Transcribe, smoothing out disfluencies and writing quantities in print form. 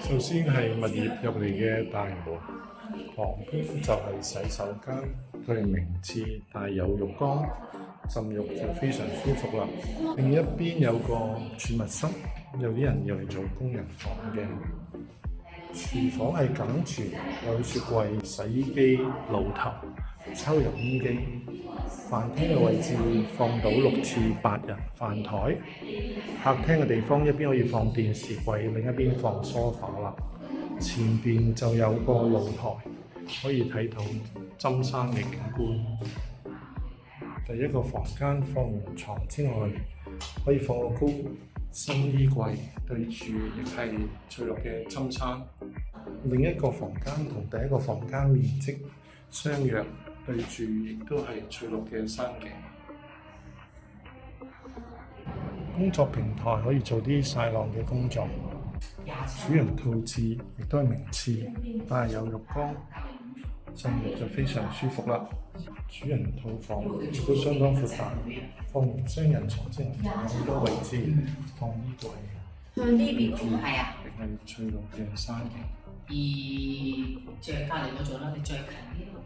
首先係物業入嚟嘅大門，旁邊就係洗手間，佢係明廁，但係有浴缸，浸浴就非常舒服啦。另一邊有個儲物室，有啲人要嚟做工人房嘅。廚房係緊廚，有雪櫃、洗衣機、爐頭、抽油煙機。飯廳嘅位置放到6至8人飯台。客廳嘅地方一邊可以放電視櫃，另一邊放梳化啦。前邊就有個露台，可以睇到針山嘅景觀。第一個房間放完床之外，可以放個高新衣櫃，對住亦係翠綠嘅針山。另一個房間同第一個房間面積相若，對住亦都係翠綠嘅山景。工作平台可以做啲曬浪嘅工作。主人套廁亦都係明廁，但係有浴缸，浸浴就非常舒服啦。主人套房亦都相當闊大，放完雙人床之後，有好多位置放衣櫃。向呢邊嗰個係啊，亦係翠綠嘅山景。而最隔離嗰座啦，你最近呢度。